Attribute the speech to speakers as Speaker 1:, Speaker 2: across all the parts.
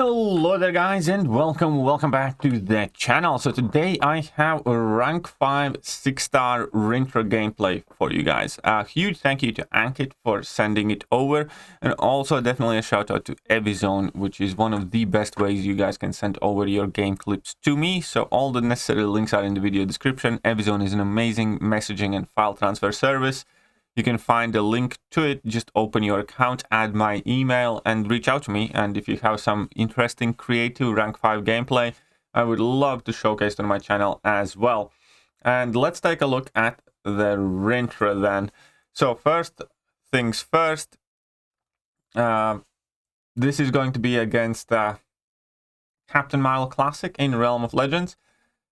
Speaker 1: Hello there guys, and welcome back to the channel. So today I have a rank 5 6-star Rintrah gameplay for you guys. A huge thank you to Ankit for sending it over, and also definitely a shout out to Evizone, which is one of the best ways you guys can send over your game clips to me. So all the necessary links are in the video description. Evizone is an amazing messaging and file transfer service. You can find a link to it. Just open your account, add my email, and reach out to me. And if you have some interesting creative rank 5 gameplay, I would love to showcase it on my channel as well. And let's take a look at the Rintrah then. So first things first, this is going to be against Captain Marvel Classic in Realm of Legends.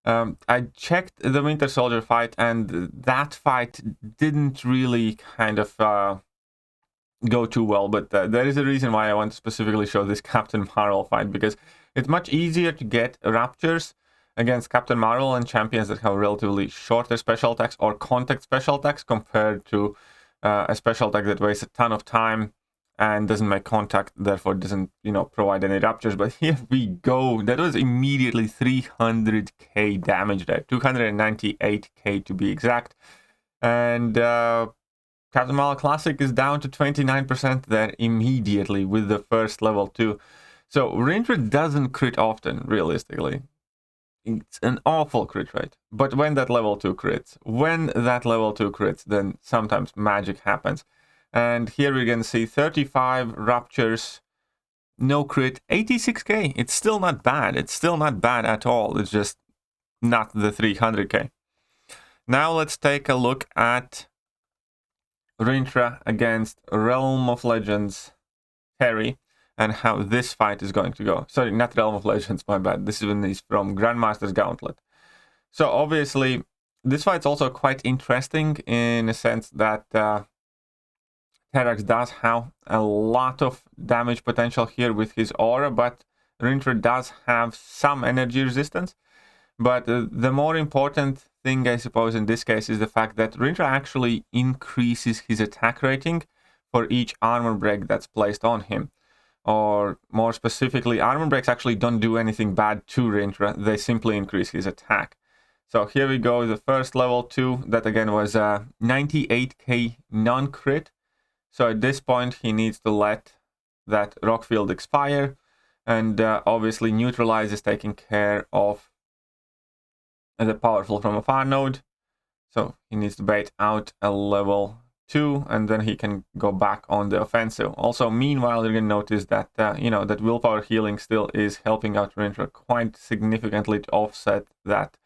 Speaker 1: I checked the Winter Soldier fight, and that fight didn't really kind of go too well, but there is a reason why I want to specifically show this Captain Marvel fight, because it's much easier to get raptures against Captain Marvel and champions that have relatively shorter special attacks or contact special attacks compared to a special attack that wastes a ton of time and doesn't make contact, therefore doesn't, provide any raptures. But here we go. That was immediately 300k damage there, 298k to be exact. And Captain Marvel Classic is down to 29% there immediately with the first level 2. So Rintrah doesn't crit often, realistically. It's an awful crit rate. But when that level 2 crits, then sometimes magic happens. And here we can see 35 raptures, no crit, 86k. It's still not bad. It's still not bad at all. It's just not the 300k. Now let's take a look at Rintrah against Realm of Legends Terry and how this fight is going to go. Sorry, not Realm of Legends, my bad. This one is from Grandmaster's Gauntlet. So obviously, this fight's also quite interesting in a sense that Terrax does have a lot of damage potential here with his aura, but Rintrah does have some energy resistance. But the more important thing, I suppose, in this case is the fact that Rintrah actually increases his attack rating for each armor break that's placed on him. Or more specifically, armor breaks actually don't do anything bad to Rintrah, they simply increase his attack. So here we go, the first level 2, that again was 98k non-crit. So at this point, he needs to let that rock field expire, and obviously Neutralize is taking care of the powerful from afar node. So he needs to bait out a level 2, and then he can go back on the offensive. Also, meanwhile, you're going to notice that, that willpower healing still is helping out Rintrah quite significantly to offset that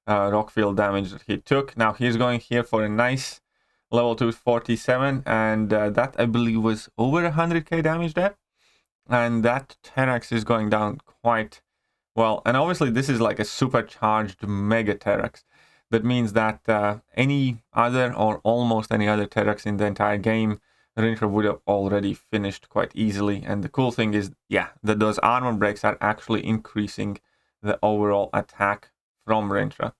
Speaker 1: rock field damage that he took. Now he's going here for a nice level 2 47, and that I believe was over 100k damage there. And that 10x is going down quite well. And obviously this is like a supercharged mega Terrax. That means that any other or almost any other Terrax in the entire game, Rintrah would have already finished quite easily. And the cool thing is, that those armor breaks are actually increasing the overall attack from Rintrah.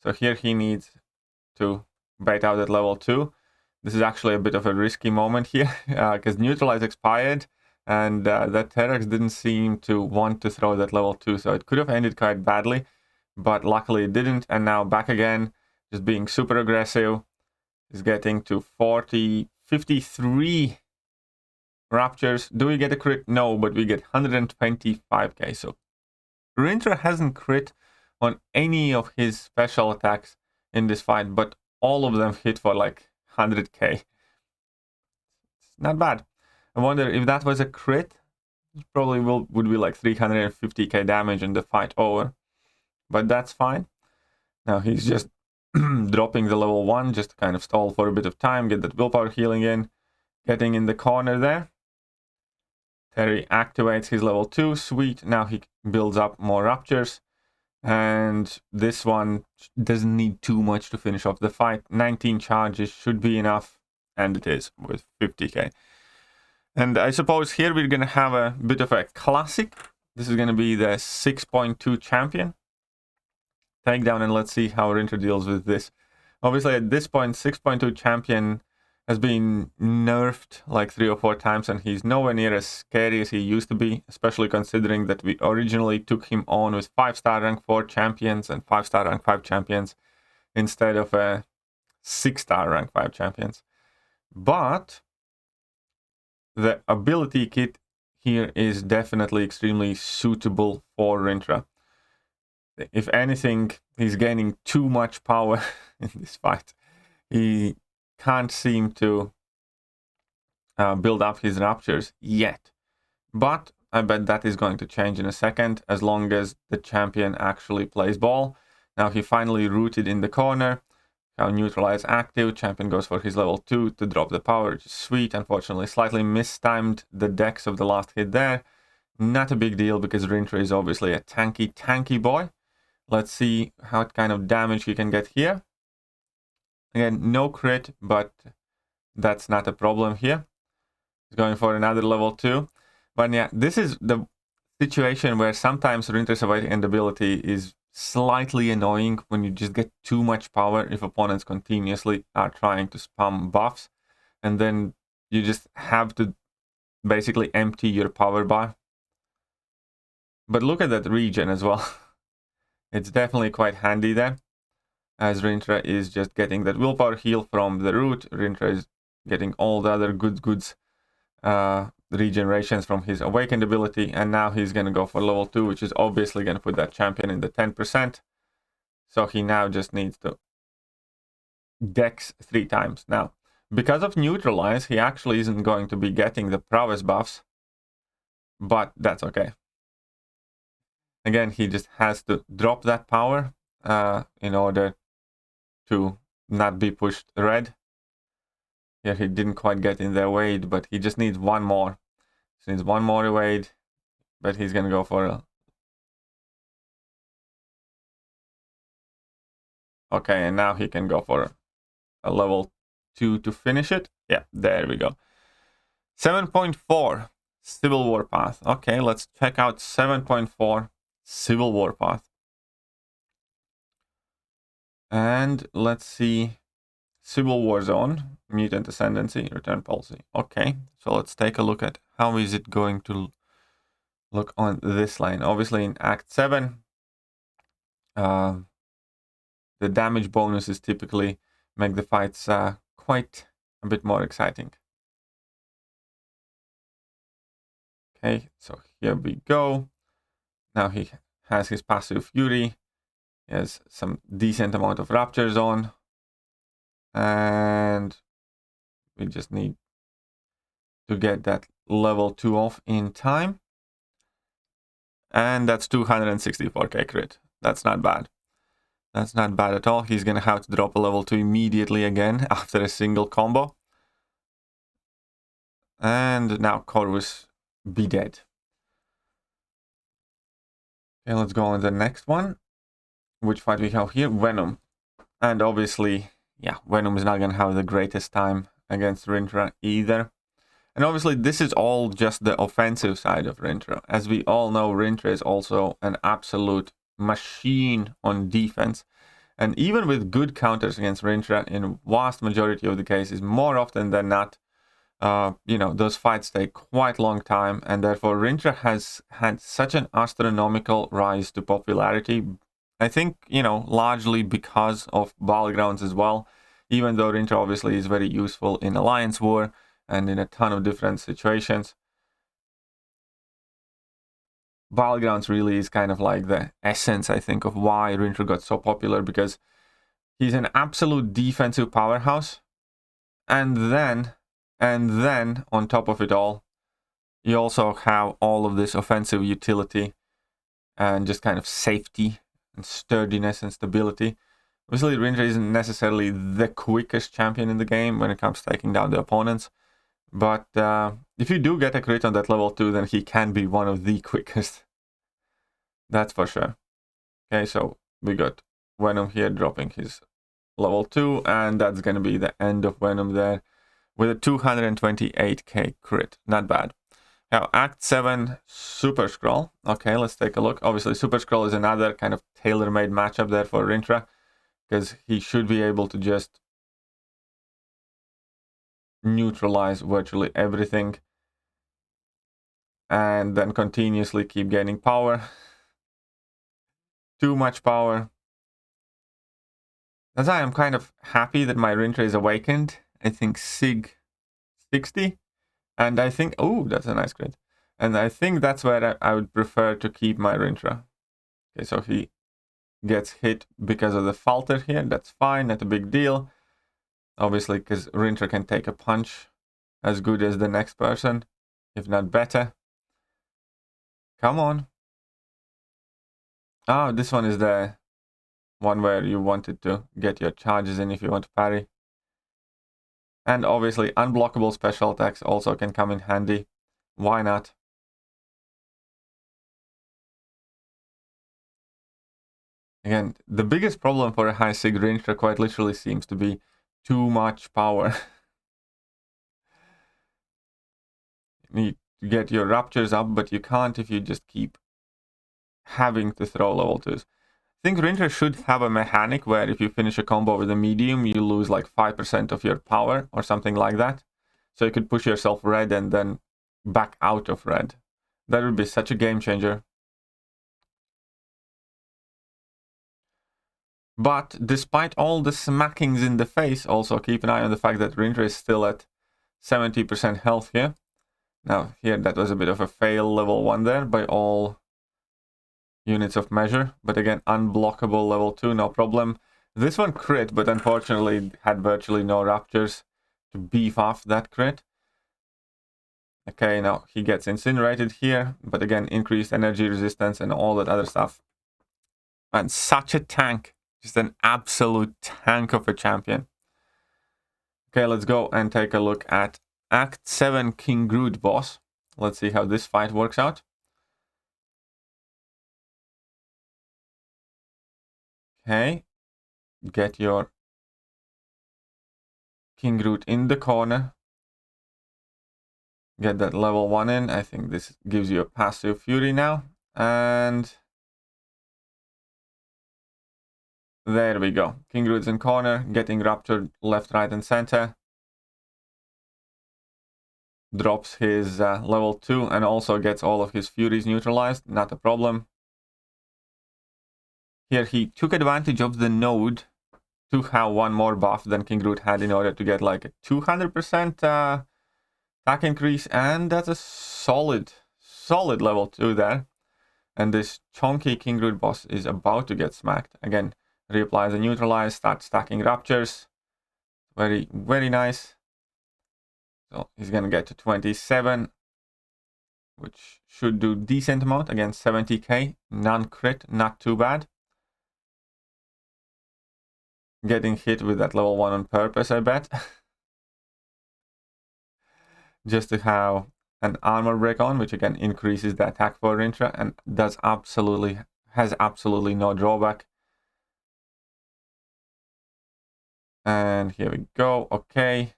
Speaker 1: So here he needs to bait out at level 2. This is actually a bit of a risky moment here, because Neutralize expired, and that Terrax didn't seem to want to throw that level 2, so it could have ended quite badly, but luckily it didn't. And now back again, just being super aggressive. Is getting to 53 raptures. Do we get a crit? No, but we get 125k. So Rintrah hasn't crit on any of his special attacks in this fight, but all of them hit for like 100k. It's not bad. I wonder if that was a crit, it probably would be like 350k damage and the fight over. But that's fine. Now he's just dropping the level 1 just to kind of stall for a bit of time, get that willpower healing in, getting in the corner there. Terry activates his level 2, sweet. Now he builds up more raptures. And this one doesn't need too much to finish off the fight. 19 charges should be enough, and it is with 50k. And I suppose here we're going to have a bit of a classic. This is going to be the 6.2 champion. Tagdown, and let's see how Rintrah deals with this. Obviously at this point, 6.2 champion has been nerfed like 3 or 4 times, and he's nowhere near as scary as he used to be, especially considering that we originally took him on with 5-star rank 4 champions and 5-star rank 5 champions instead of 6-star rank 5 champions. But the ability kit here is definitely extremely suitable for Rintrah. If anything, he's gaining too much power in this fight. He can't seem to build up his raptures yet. But I bet that is going to change in a second, as long as the champion actually plays ball. Now he finally rooted in the corner. Now neutralize active. Champion goes for his level 2 to drop the power, which is sweet. Unfortunately, slightly mistimed the dex of the last hit there. Not a big deal, because Rintrah is obviously a tanky boy. Let's see what kind of damage he can get here. Again, no crit, but that's not a problem here. He's going for another level 2. But yeah, this is the situation where sometimes Rintrah's awakened ability is slightly annoying when you just get too much power if opponents continuously are trying to spam buffs. And then you just have to basically empty your power bar. But look at that regen as well. It's definitely quite handy there, as Rintrah is just getting that willpower heal from the root. Rintrah is getting all the other goods, regenerations from his awakened ability, and now he's going to go for level 2, which is obviously going to put that champion in the 10%. So he now just needs to dex 3 times. Now, because of neutralize, he actually isn't going to be getting the prowess buffs, but that's okay. Again, he just has to drop that power in order to not be pushed red. Here he didn't quite get in the evade, but he just needs one more. He needs one more evade, but he's going to go for a... Okay, and now he can go for a level 2 to finish it. Yeah, there we go. 7.4 Civil War Path. Okay, let's check out 7.4 Civil War Path. And let's see, Civil War Zone, Mutant Ascendancy, Return Policy. Okay, so let's take a look at how is it going to look on this line. Obviously in Act 7, the damage bonuses typically make the fights quite a bit more exciting. Okay, so here we go. Now he has his passive Fury. He has some decent amount of Raptures on. And we just need to get that level 2 off in time. And that's 264k crit. That's not bad. That's not bad at all. He's going to have to drop a level 2 immediately again after a single combo. And now Corvus be dead. Okay, let's go on to the next one. Which fight we have here? Venom. And obviously, yeah, Venom is not going to have the greatest time against Rintrah either. And obviously, this is all just the offensive side of Rintrah. As we all know, Rintrah is also an absolute machine on defense. And even with good counters against Rintrah, in vast majority of the cases, more often than not, you know, those fights take quite a long time. And therefore, Rintrah has had such an astronomical rise to popularity. I think, you know, largely because of Battlegrounds as well. Even though Rintrah obviously is very useful in Alliance War and in a ton of different situations, Battlegrounds really is kind of like the essence, I think, of why Rintrah got so popular, because he's an absolute defensive powerhouse. And then on top of it all, you also have all of this offensive utility and just kind of safety and sturdiness and stability. Obviously, Rintrah isn't necessarily the quickest champion in the game when it comes to taking down the opponents. But if you do get a crit on that level 2, then he can be one of the quickest. That's for sure. Okay, so we got Venom here dropping his level 2. And that's going to be the end of Venom there with a 228k crit. Not bad. Now, Act 7, Super Skrull. Okay, let's take a look. Obviously, Super Skrull is another kind of tailor-made matchup there for Rintrah, because he should be able to just neutralize virtually everything. And then continuously keep gaining power. Too much power. That's why I'm kind of happy that my Rintrah is awakened. I think Sig 60. And I think, oh, that's a nice crit. And I think that's where I would prefer to keep my Rintrah. Okay, so he gets hit because of the falter here. That's fine, not a big deal. Obviously, because Rintrah can take a punch as good as the next person, if not better. Come on. Oh, this one is the one where you wanted to get your charges in if you want to parry. And obviously, unblockable special attacks also can come in handy. Why not? Again, the biggest problem for a high Sig Rintrah quite literally seems to be too much power. You need to get your Ruptures up, but you can't if you just keep having to throw level 2s. I think Rintrah should have a mechanic where if you finish a combo with a medium, you lose like 5% of your power or something like that. So you could push yourself red and then back out of red. That would be such a game changer. But despite all the smackings in the face, also keep an eye on the fact that Rintrah is still at 70% health here. Now, here that was a bit of a fail level 1 there by all units of measure. But again, unblockable level 2, no problem. This one crit, but unfortunately had virtually no Ruptures to beef off that crit. Okay, now he gets incinerated here, but again, increased energy resistance and all that other stuff. And such a tank. Just an absolute tank of a champion. Okay, let's go and take a look at Act 7 King Groot boss. Let's see how this fight works out. Okay, get your King Groot in the corner. Get that level 1 in. I think this gives you a passive fury now. And there we go. King Groot's in corner, getting ruptured left, right, and center. Drops his level 2 and also gets all of his furies neutralized. Not a problem. Here he took advantage of the node to have one more buff than King Groot had in order to get like a 200% attack increase. And that's a solid level 2 there. And this chunky King Groot boss is about to get smacked. Again, reapplies the neutralize, starts stacking Ruptures. Very, very nice. So he's going to get to 27, which should do decent amount. Again, 70k, non-crit, not too bad. Getting hit with that level 1 on purpose, I bet. Just to have an armor break on, which again increases the attack for Rintrah and has absolutely no drawback. And here we go. Okay.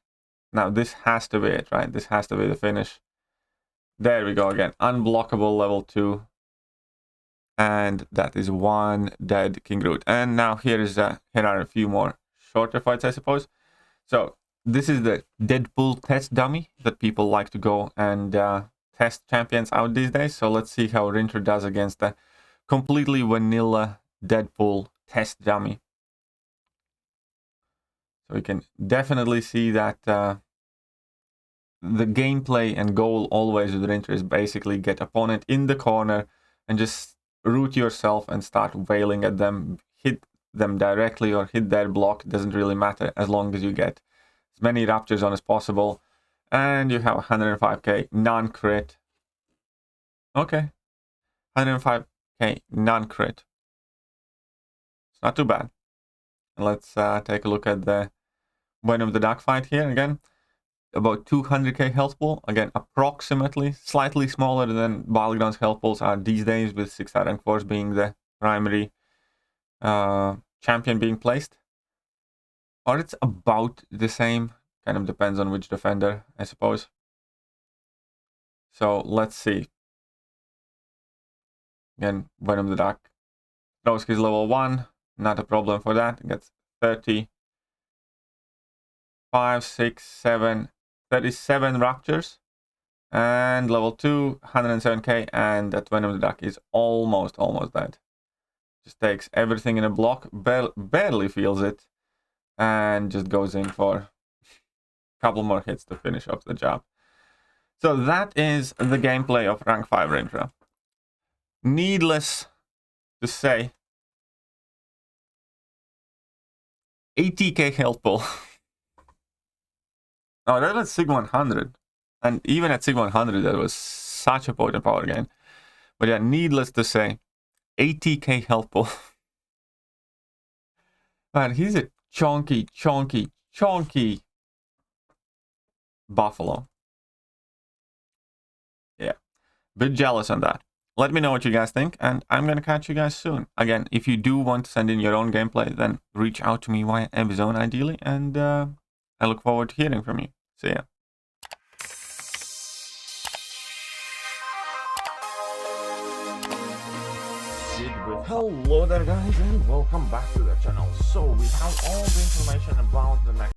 Speaker 1: Now this has to be it, right? This has to be the finish. There we go again. Unblockable level 2. And that is one dead King Groot. And now here are a few more shorter fights, I suppose. So this is the Deadpool test dummy that people like to go and test champions out these days. So let's see how Rintrah does against the completely vanilla Deadpool test dummy. So we can definitely see that the gameplay and goal always with Rintrah is basically get opponent in the corner and just root yourself and start wailing at them, hit them directly or hit their block, doesn't really matter as long as you get as many Ruptures on as possible. And you have 105k non-crit. Okay, 105k non-crit. It's not too bad. Let's take a look at the Venom the Dark fight here again. About 200k health pool, again approximately, slightly smaller than Battlegrounds health pools are these days, with 6-star rank 4s being the primary champion being placed. Or it's about the same, kind of depends on which defender, I suppose. So let's see. Again, Venom the Dark throws his level 1, not a problem for that, gets 30. 5, 6, 7, 37 raptures. And level 2, 107k, and that Venom the Duck is almost dead. Just takes everything in a block, barely feels it, and just goes in for a couple more hits to finish off the job. So that is the gameplay of rank 5 Rintrah. Needless to say, 80k health pool. Oh, that was Sig 100. And even at Sig 100, that was such a potent power gain. But yeah, needless to say, 80k health pool. Man, he's a chunky buffalo. Yeah, bit jealous on that. Let me know what you guys think, and I'm gonna catch you guys soon. Again, if you do want to send in your own gameplay, then reach out to me via Amazon ideally, and I look forward to hearing from you. See ya. Hello there guys, and welcome back to the channel. So we have all the information about the next